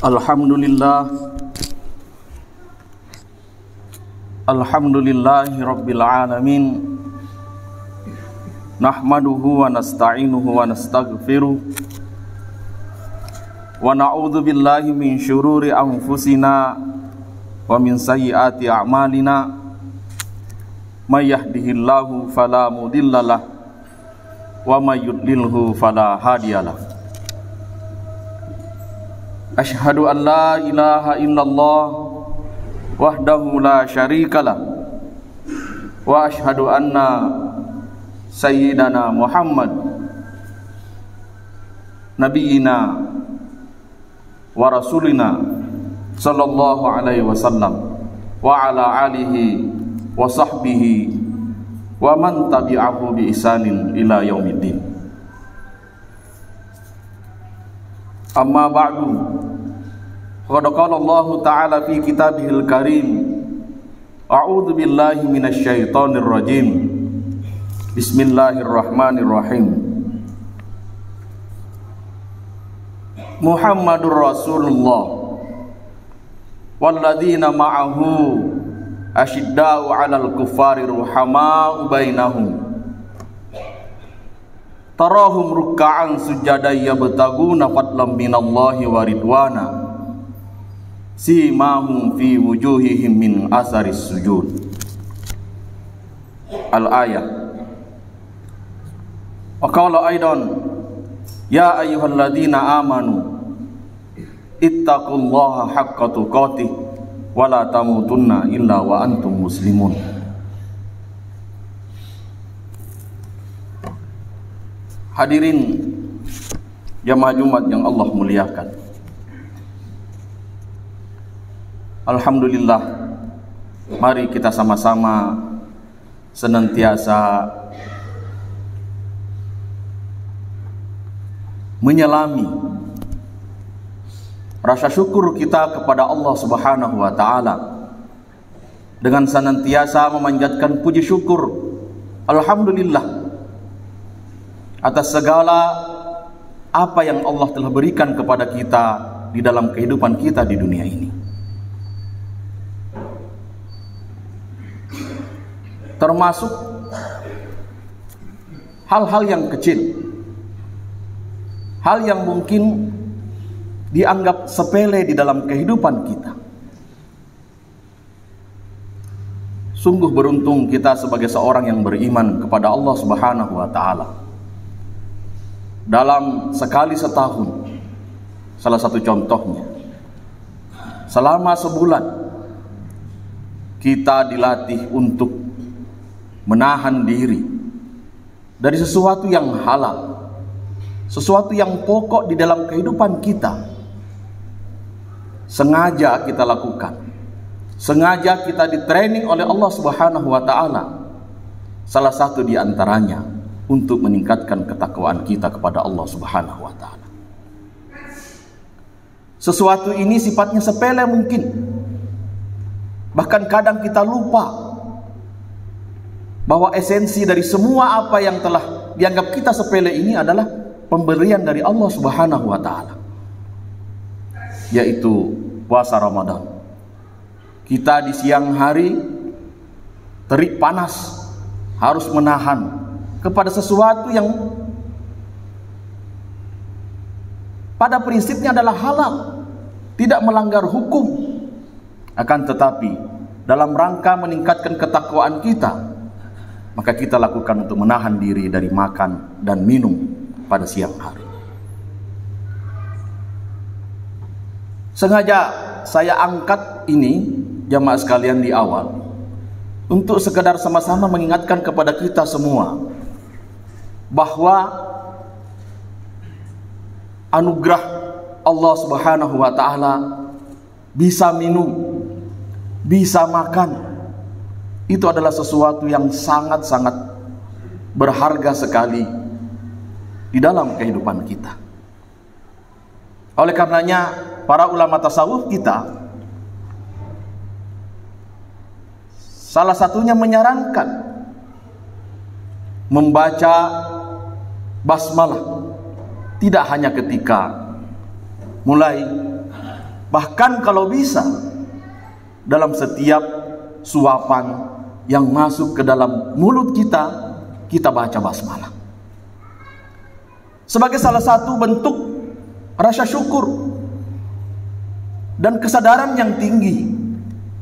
Alhamdulillah, Alhamdulillahi Rabbil Alamin. Nahmaduhu wa nasta'inuhu wa nastaghfiruh, wa na'udzu billahi min syururi anfusina wa min sayyiati a'malina. May yahdihillahu fala mudhillalah wa may yudlilhu fala hadiyalah. Asyhadu an la ilaha illallah wahdahu la syarikalah wa asyhadu anna sayyidana Muhammad nabiyina wa rasulina sallallahu alaihi wasallam wa ala alihi wa sahbihi wa man tabi'ahu bi ihsanin ila yaumiddin. Amma ba'du, qad qala Allah ta'ala fi kitabihil karim, a'udzu billahi minasy syaithanir rajim. Bismillahirrahmanirrahim. Muhammadur Rasulullah walladzina ma'ahu asyidda'u 'alal kuffari ruhama'u bainahum tarahum ruk'an sujadan yabtaguna fadlan minallahi wa ridwana simahum fi wujuhihim min asaris sujud. Al-ayah. Wa qala aidan ya ayyuhalladzina amanu ittaqullaha haqqa tuqatih wa la tamutunna illa wa antum muslimun. Hadirin jamaah Jumat yang Allah muliakan, alhamdulillah, mari kita sama-sama senantiasa menyelami rasa syukur kita kepada Allah Subhanahu wa taala dengan senantiasa memanjatkan puji syukur alhamdulillah atas segala apa yang Allah telah berikan kepada kita di dalam kehidupan kita di dunia ini. Termasuk hal-hal yang kecil, hal yang mungkin dianggap sepele di dalam kehidupan kita. Sungguh beruntung kita sebagai seorang yang beriman kepada Allah Subhanahu wa taala. Dalam sekali setahun, salah satu contohnya, selama sebulan kita dilatih untuk menahan diri dari sesuatu yang halal, sesuatu yang pokok di dalam kehidupan kita. Sengaja kita lakukan, sengaja kita di-training oleh Allah Subhanahu wa taala. Salah satu di antaranya untuk meningkatkan ketakwaan kita kepada Allah Subhanahu wa taala. Sesuatu ini sifatnya sepele mungkin. Bahkan kadang kita lupa bahwa esensi dari semua apa yang telah dianggap kita sepele ini adalah pemberian dari Allah Subhanahu wa taala, yaitu puasa Ramadan. Kita di siang hari terik panas harus menahan kepada sesuatu yang pada prinsipnya adalah halal, tidak melanggar hukum. Akan tetapi dalam rangka meningkatkan ketakwaan kita, maka kita lakukan untuk menahan diri dari makan dan minum pada siang hari. Sengaja saya angkat ini jamaah sekalian di awal untuk sekedar sama-sama mengingatkan kepada kita semua bahwa anugerah Allah Subhanahu wa taala, bisa minum, bisa makan, itu adalah sesuatu yang sangat-sangat berharga sekali di dalam kehidupan kita. Oleh karenanya para ulama tasawuf kita salah satunya menyarankan membaca basmalah tidak hanya ketika mulai Bahkan kalau bisa, dalam setiap suapan yang masuk ke dalam mulut kita, kita baca basmalah. Sebagai salah satu bentuk rasa syukur dan kesadaran yang tinggi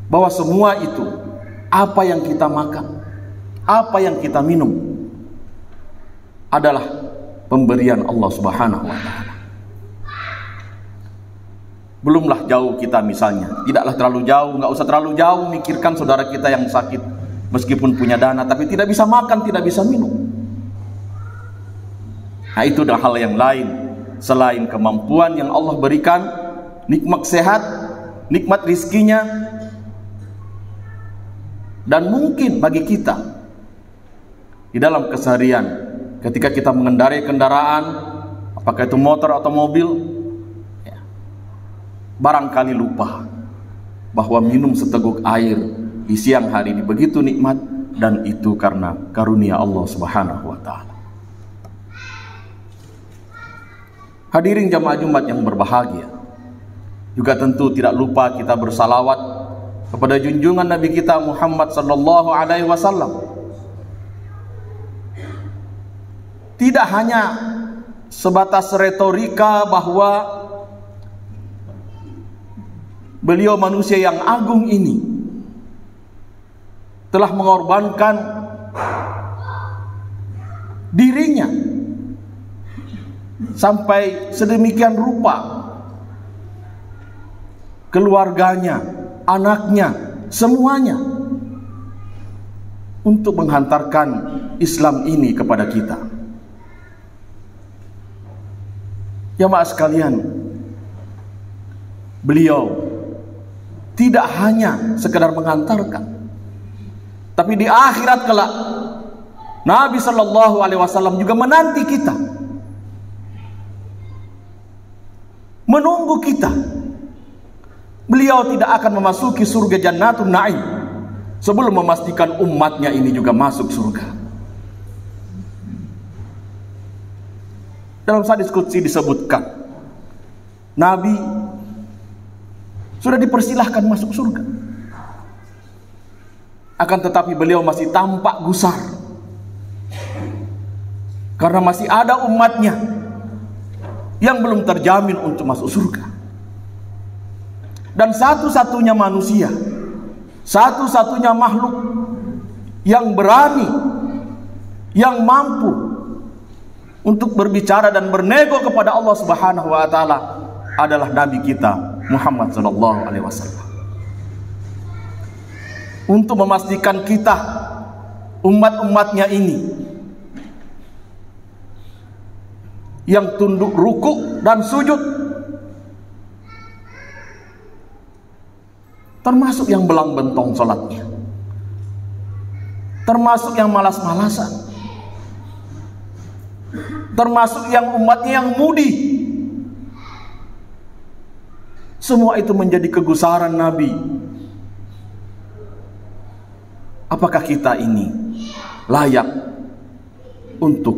bahwa semua itu, apa yang kita makan, apa yang kita minum, adalah pemberian Allah Subhanahu wa Ta'ala. Belumlah jauh kita misalnya, tidaklah terlalu jauh, nggak usah terlalu jauh mikirkan saudara kita yang sakit, meskipun punya dana tapi tidak bisa makan, tidak bisa minum. Nah, itu adalah hal yang lain selain kemampuan yang Allah berikan, nikmat sehat, nikmat rizkinya. Dan mungkin bagi kita di dalam keseharian, ketika kita mengendarai kendaraan, apakah itu motor atau mobil, barangkali lupa bahwa minum seteguk air di siang hari ini begitu nikmat, dan itu karena karunia Allah Subhanahu wa Ta'ala. Hadirin jamaah Jumat yang berbahagia, juga tentu tidak lupa kita bersalawat kepada junjungan Nabi kita Muhammad sallallahu alaihi wasallam. Tidak hanya sebatas retorika bahwa beliau manusia yang agung ini telah mengorbankan dirinya sampai sedemikian rupa, keluarganya, anaknya, semuanya, untuk menghantarkan Islam ini kepada kita. Jamaah sekalian, beliau tidak hanya sekedar menghantarkan, tapi di akhirat kelak Nabi Shallallahu Alaihi Wasallam juga menanti kita, menunggu kita. Beliau tidak akan memasuki surga Jannatun Na'im sebelum memastikan umatnya ini juga masuk surga. Dalam hadis qudsi disebutkan, Nabi sudah dipersilahkan masuk surga, akan tetapi beliau masih tampak gusar karena masih ada umatnya yang belum terjamin untuk masuk surga. Dan satu-satunya manusia, satu-satunya makhluk yang berani, yang mampu untuk berbicara dan bernego kepada Allah Subhanahu wa Ta'ala adalah Nabi kita Muhammad sallallahu alaihi wasallam. Untuk memastikan kita, umat-umatnya ini yang tunduk ruku dan sujud, termasuk yang belang bentong sholatnya, termasuk yang malas-malasan, termasuk yang umatnya yang mudi. Semua itu menjadi kegusaran Nabi. Apakah kita ini layak untuk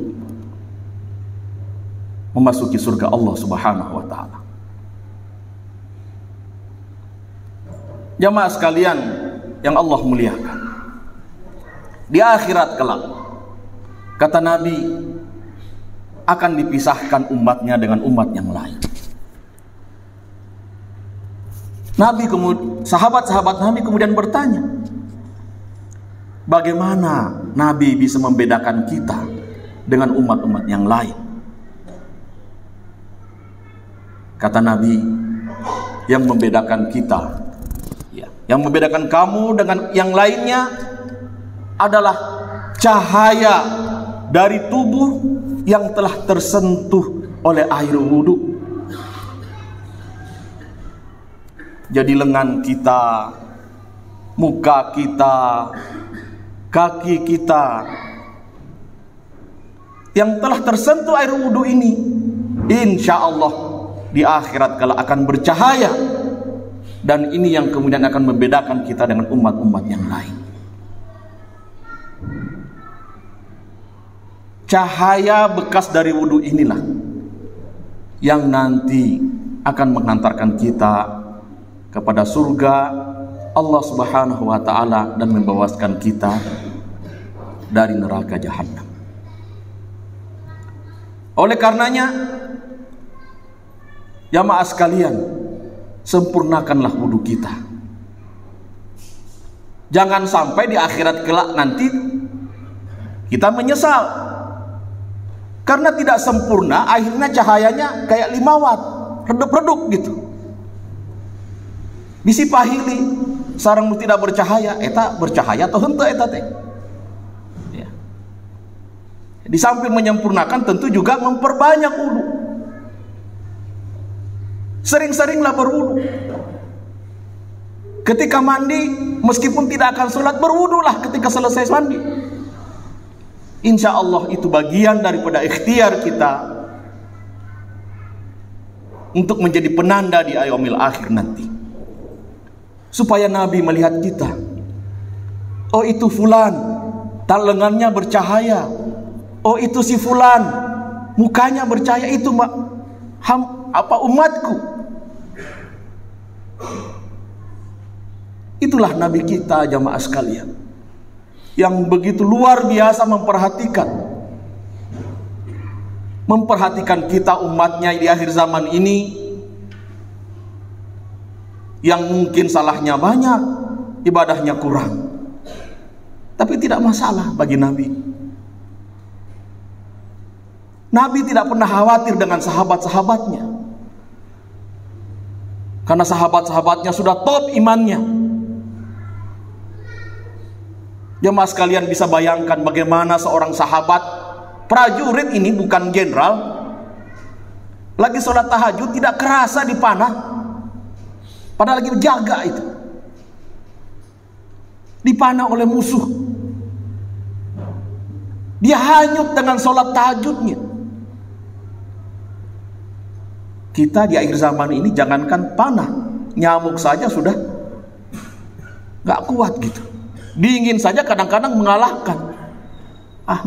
memasuki surga Allah Subhanahu wa Ta'ala? Jamaah sekalian yang Allah muliakan, di akhirat kelak, kata Nabi, akan dipisahkan umatnya dengan umat yang lain. Sahabat-sahabat Nabi kemudian bertanya, bagaimana Nabi bisa membedakan kita dengan umat-umat yang lain? Kata Nabi, yang membedakan kita, yang membedakan kamu dengan yang lainnya adalah cahaya dari tubuh yang telah tersentuh oleh air wudhu. Jadi lengan kita, muka kita, kaki kita yang telah tersentuh air wudhu ini, insya Allah di akhirat kala akan bercahaya. Dan ini yang kemudian akan membedakan kita dengan umat-umat yang lain. Cahaya bekas dari wudhu inilah yang nanti akan menghantarkan kita kepada surga Allah Subhanahu wa ta'ala dan membebaskan kita dari neraka Jahannam. Oleh karenanya, jamaah sekalian, sempurnakanlah wudu kita. Jangan sampai di akhirat kelak nanti kita menyesal karena tidak sempurna, akhirnya cahayanya kayak 5 watt, redup-redup gitu. Bisi pahili sarangmu tidak bercahaya, eta bercahaya atau henteu eta teh. Ya. Di samping menyempurnakan, tentu juga memperbanyak wudu. Sering-seringlah berwudu. Ketika mandi, meskipun tidak akan sholat, berwudulah ketika selesai mandi. Insya Allah itu bagian daripada ikhtiar kita untuk menjadi penanda di yaumil akhir nanti. Supaya Nabi melihat kita, oh itu fulan, lengannya bercahaya. Oh itu si fulan, mukanya bercahaya, itu umatku. Itulah Nabi kita, jamaah sekalian, yang begitu luar biasa memperhatikan kita umatnya di akhir zaman ini, yang mungkin salahnya banyak, ibadahnya kurang, tapi tidak masalah bagi Nabi. Nabi tidak pernah khawatir dengan sahabat-sahabatnya, karena sahabat-sahabatnya sudah top imannya. Jemaah sekalian bisa bayangkan bagaimana seorang sahabat prajurit ini, bukan jenderal, lagi sholat tahajud tidak kerasa dipanah, padahal lagi menjaga itu, dipanah oleh musuh. Dia hanyut dengan sholat tahajudnya. Kita di akhir zaman ini jangankan panah, nyamuk saja sudah gak kuat gitu. Dingin saja kadang-kadang mengalahkan.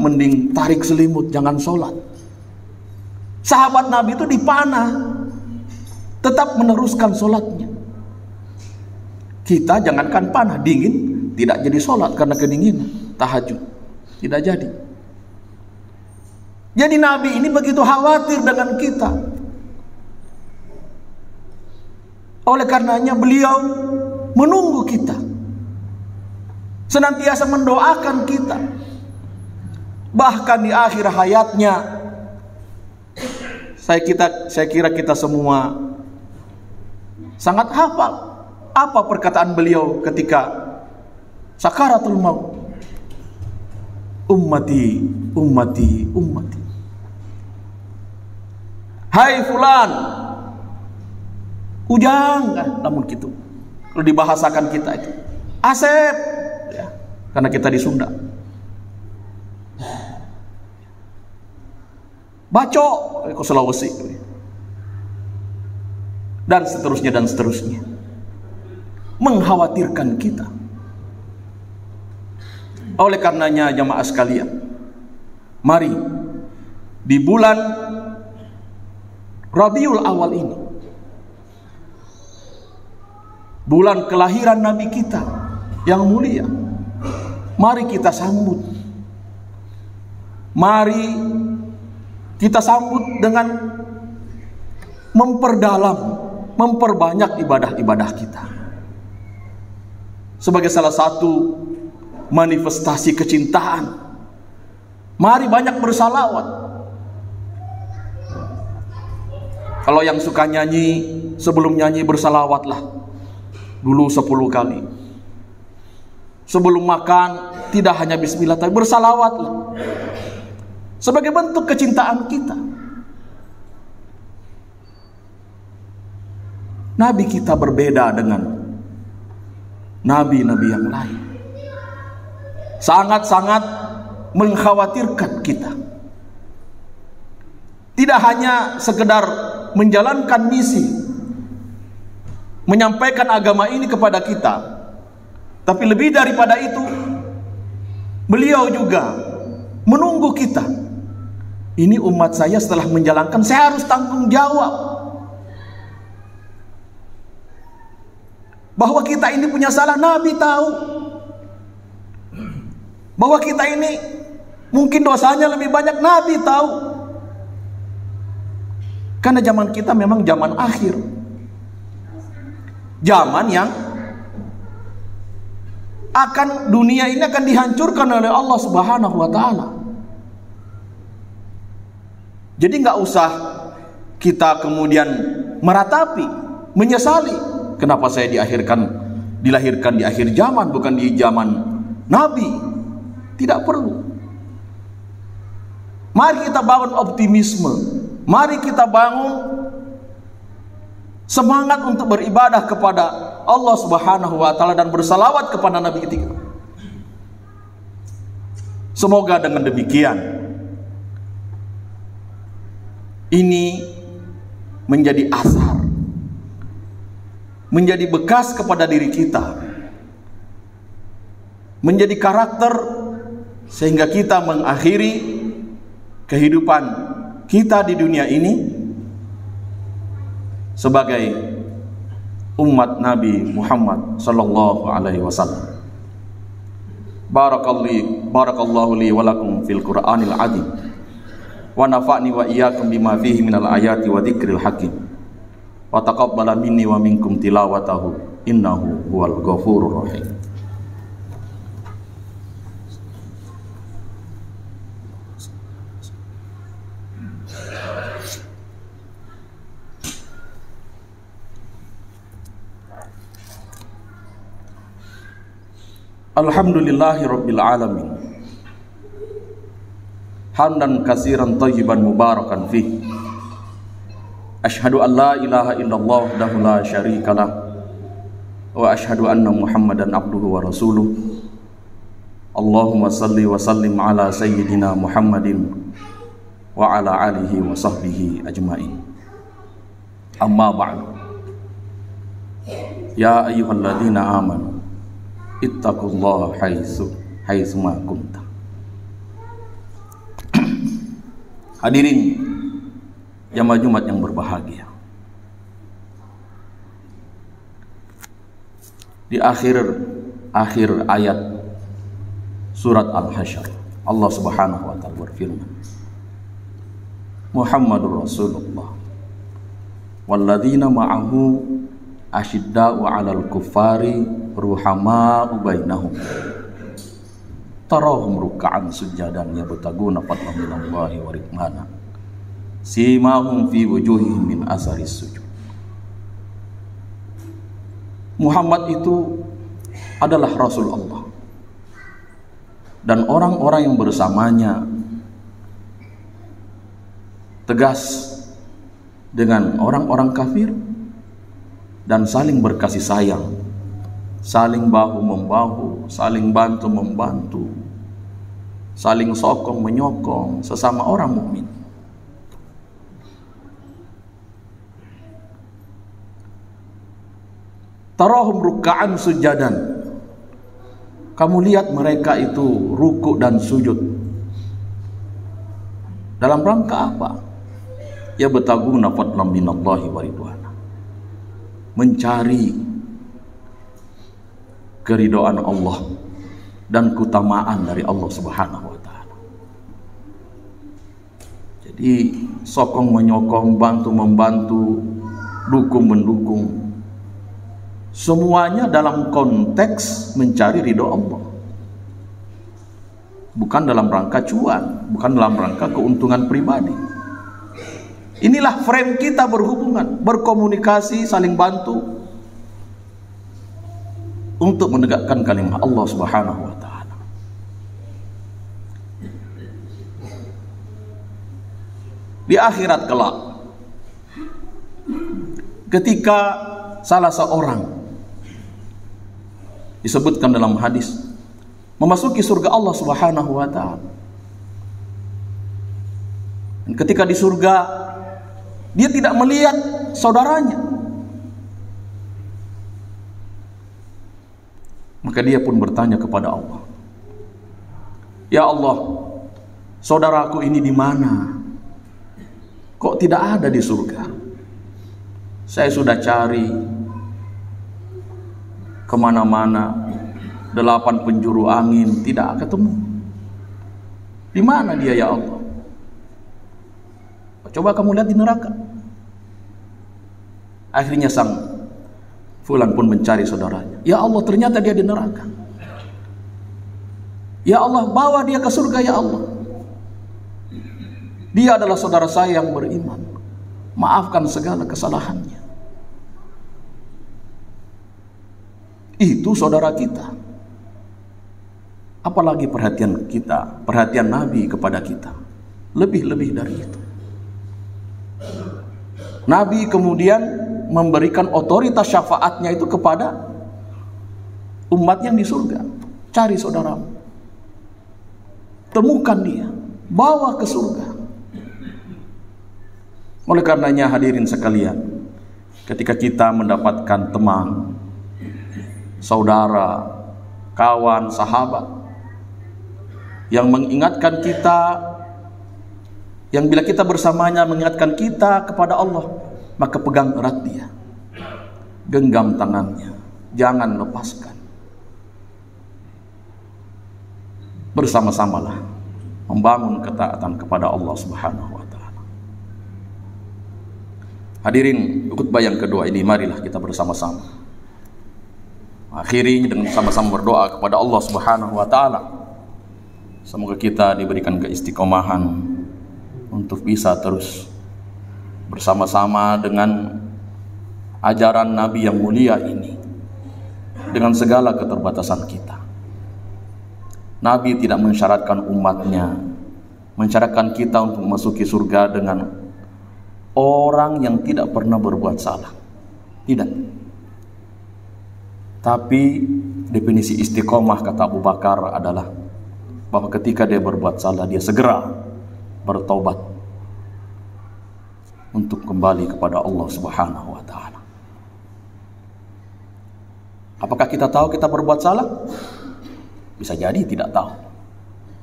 Mending tarik selimut, jangan sholat. Sahabat Nabi itu dipanah, tetap meneruskan sholatnya. Kita jangankan panah, dingin, tidak jadi sholat karena kedinginan, tahajud tidak jadi. Jadi Nabi ini begitu khawatir dengan kita. Oleh karenanya beliau menunggu kita, senantiasa mendoakan kita. Bahkan di akhir hayatnya, saya kira kita semua sangat hafal apa perkataan beliau ketika sakaratul maut. Ummati, ummati, ummati. Hai fulan, ujang, namun gitu. Kalau dibahasakan kita itu, Asep, ya, karena kita di Sunda. Baco, ke Sulawesi, dan seterusnya dan seterusnya. Mengkhawatirkan kita. Oleh karenanya jamaah sekalian, mari di bulan Rabiul Awal ini, bulan kelahiran Nabi kita yang mulia, mari kita sambut. Mari kita sambut dengan memperdalam, memperbanyak ibadah-ibadah kita. Sebagai salah satu manifestasi kecintaan, mari banyak bersalawat. Kalau yang suka nyanyi, sebelum nyanyi bersalawatlah dulu 10 kali. Sebelum makan tidak hanya bismillah, tapi bersalawatlah sebagai bentuk kecintaan kita. Nabi kita berbeda dengan nabi-nabi yang lain. Sangat-sangat mengkhawatirkan kita. Tidak hanya sekedar menjalankan misi, menyampaikan agama ini kepada kita, tapi lebih daripada itu, beliau juga menunggu kita. Ini umat saya setelah menjalankan, saya harus tanggung jawab. Bahwa kita ini punya salah, Nabi tahu. Bahwa kita ini mungkin dosanya lebih banyak, Nabi tahu. Karena zaman kita memang zaman akhir, zaman yang dunia ini akan dihancurkan oleh Allah Subhanahu wa ta'ala. Jadi nggak usah kita kemudian meratapi, menyesali, kenapa saya dilahirkan di akhir zaman, bukan di zaman Nabi. Tidak perlu. Mari kita bangun optimisme, mari kita bangun semangat untuk beribadah kepada Allah Subhanahu wa ta'ala dan bersalawat kepada Nabi kita. Semoga dengan demikian ini menjadi asar, menjadi bekas kepada diri kita, menjadi karakter, sehingga kita mengakhiri kehidupan kita di dunia ini sebagai umat Nabi Muhammad sallallahu alaihi wasallam. Barakallahu li wa lakum fil Qur'anil azim wa nafa'ni wa iyyakum bima fihi minal ayati wa dzikril hakim wa taqabbala minni wa minkum tilawatahu innahu huwal ghafurur rahim. Alhamdulillahi rabbil alamin, hamdan katsiran thayyiban mubarakan fih. Asyhadu an la ilaha illallah wahdahu la syarikalah wa asyhadu anna Muhammadan abduhu wa rasuluh. Allahumma salli wa sallim ala sayyidina Muhammadin wa ala alihi wa sahbihi ajmain. Amma ba'du. Ya ayyuhalladzina amanu ittaqullaha haitsu ma kunta. Hadirin jamaah Jumat yang berbahagia, di akhir ayat surat Al-Hasyr, Allah Subhanahu wa ta'ala berfirman, Muhammadur Rasulullah walladzina ma'ahu asyidda'u 'alal kuffari ruhama'u bainahum tarahum ruk'an sujadan yabtaguna fadlan minallahi wa ridwana simahum fi wujuhihim min asaris sujud. Muhammad itu adalah Rasul Allah, dan orang-orang yang bersamanya tegas dengan orang-orang kafir dan saling berkasih sayang, saling bahu-membahu, saling bantu-membantu, saling sokong-menyokong sesama orang mukmin. Tarahum ruk'an sujadan, kamu lihat mereka itu ruku dan sujud. Dalam rangka apa? Ya betaguna fadlan minallahi wa ridwana, mencari keridhaan Allah dan keutamaan dari Allah Subhanahu wa ta'ala. Jadi sokong menyokong, bantu membantu, dukung mendukung, semuanya dalam konteks mencari ridho Allah, bukan dalam rangka cuan, bukan dalam rangka keuntungan pribadi. Inilah frame kita berhubungan, berkomunikasi, saling bantu untuk menegakkan kalimat Allah Subhanahu wa ta'ala. Di akhirat kelak, ketika salah seorang, disebutkan dalam hadis, memasuki surga Allah Subhanahu wa ta'ala, dan ketika di surga dia tidak melihat saudaranya, maka dia pun bertanya kepada Allah, ya Allah, saudaraku ini di mana? Kok tidak ada di surga? Saya sudah cari kemana-mana, 8 penjuru angin, tidak ketemu. Di mana dia ya Allah? Coba kamu lihat di neraka. Akhirnya sang fulan pun mencari saudaranya. Ya Allah, ternyata dia di neraka. Ya Allah, bawa dia ke surga ya Allah. Dia adalah saudara saya yang beriman. Maafkan segala kesalahannya. Itu saudara kita. Apalagi perhatian kita, perhatian Nabi kepada kita. Lebih-lebih dari itu. Nabi kemudian memberikan otoritas syafaatnya itu kepada umat yang di surga. Cari saudaramu. Temukan dia. Bawa ke surga. Oleh karenanya hadirin sekalian, ketika kita mendapatkan teman, saudara, kawan, sahabat yang mengingatkan kita, yang bila kita bersamanya mengingatkan kita kepada Allah, maka pegang erat dia, genggam tangannya, jangan lepaskan. Bersama-samalah membangun ketaatan kepada Allah Subhanahu wa Ta'ala. Hadirin, khutbah yang kedua ini marilah kita bersama-sama akhiri dengan sama-sama berdoa kepada Allah Subhanahu wa Ta'ala. Semoga kita diberikan keistiqomahan untuk bisa terus bersama-sama dengan ajaran Nabi yang mulia ini, dengan segala keterbatasan kita. Nabi tidak mensyaratkan umatnya, mensyaratkan kita untuk memasuki surga dengan orang yang tidak pernah berbuat salah. Tidak. Tapi definisi istiqomah kata Abu Bakar adalah bahwa ketika dia berbuat salah, dia segera bertobat untuk kembali kepada Allah Subhanahu wa Ta'ala. Apakah kita tahu kita berbuat salah? Bisa jadi tidak tahu.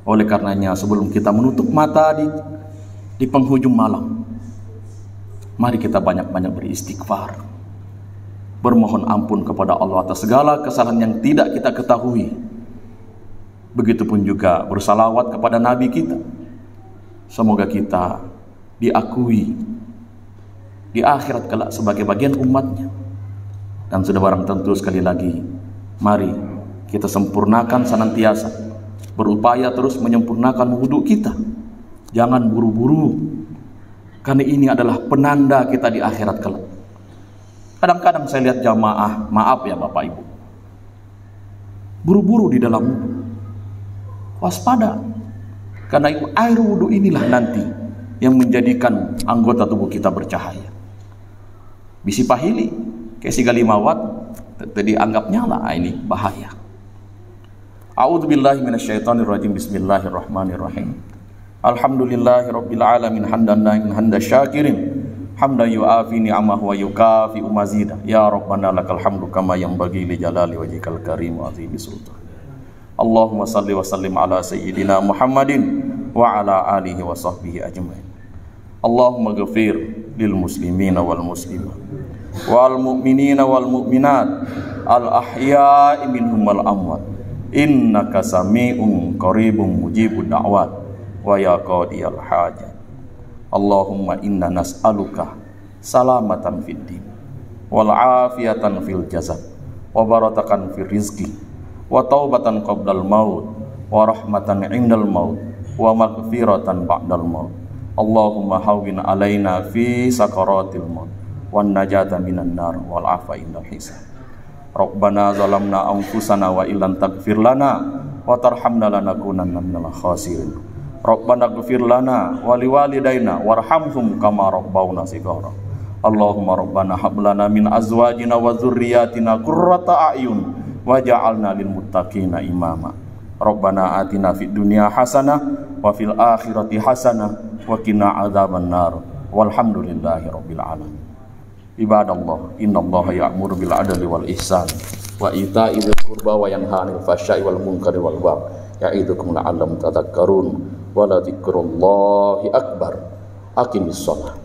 Oleh karenanya sebelum kita menutup mata di penghujung malam, mari kita banyak-banyak beristighfar, bermohon ampun kepada Allah atas segala kesalahan yang tidak kita ketahui. Begitupun juga bersalawat kepada Nabi kita. Semoga kita diakui di akhirat kelak sebagai bagian umatnya. Dan sudah barang tentu sekali lagi, mari kita sempurnakan senantiasa, berupaya terus menyempurnakan wudhu kita. Jangan buru-buru, karena ini adalah penanda kita di akhirat kelak. Kadang-kadang saya lihat jamaah, maaf ya Bapak Ibu, buru-buru di dalam wudhu. Waspada, karena itu air wudhu inilah nanti yang menjadikan anggota tubuh kita bercahaya. Bisi pahili, kayak si galimawat, dianggap nyala, ini bahaya. A'udzubillahi minasyaitonirrajim. Bismillahirrahmanirrahim. Alhamdulillahirabbil alamin hamdan na'iman hamda syakirin hamdan yu'afi ni'amahu wa yukafi mazida. Ya Rabbana lakal hamdu kama yanbaghi li jalali wajhikal karim wa azimi sultan. Allahumma salli wa sallim ala sayyidina Muhammadin wa ala alihi wa sahbihi ajma'in. Allahumma ghafir lil muslimina wal muslimat wal mu'minina wal mu'minat al ahya'i minhum wal amwat. Innaka sami'un qaribun mujibud da'wat wa ya qadiyal hajat. Allahumma inna nas'aluka salamatan fid din wal afiyatan fil jasad wa barakatan fil rizqi wa taubatan qabdal maut wa rahmatan indal maut wa maghfiratan ba'dal maut. Allahumma hawwin alaina fi sakaratil maut wan najata minan nar wal afa indal hisab. Rabbana zalamna anfusana wa illam taghfir lana wa tarhamna lanakunanna minal khasirin. Rabbana ighfir lana wa liwalidayna warhamhum kama rabbawna shighara. Allahumma rabbana hab lana min azwajina wa dzurriyyatina qurrata a'yun waj'alna lil muttaqina imama. Rabbana atina fid dunya hasanah wa fil akhirati hasanah wa qina adzabannar. Walhamdulillahi rabbil alamin. Ibadallah, innallaha ya'muru bil adli wal ihsan wa ita'i dzil qurba wa yanha 'anil fahsya'i wal munkari wal baghi ya'idukum la'allakum tadhakkarun wa la dzikrullahi akbar. Aqimis shalah.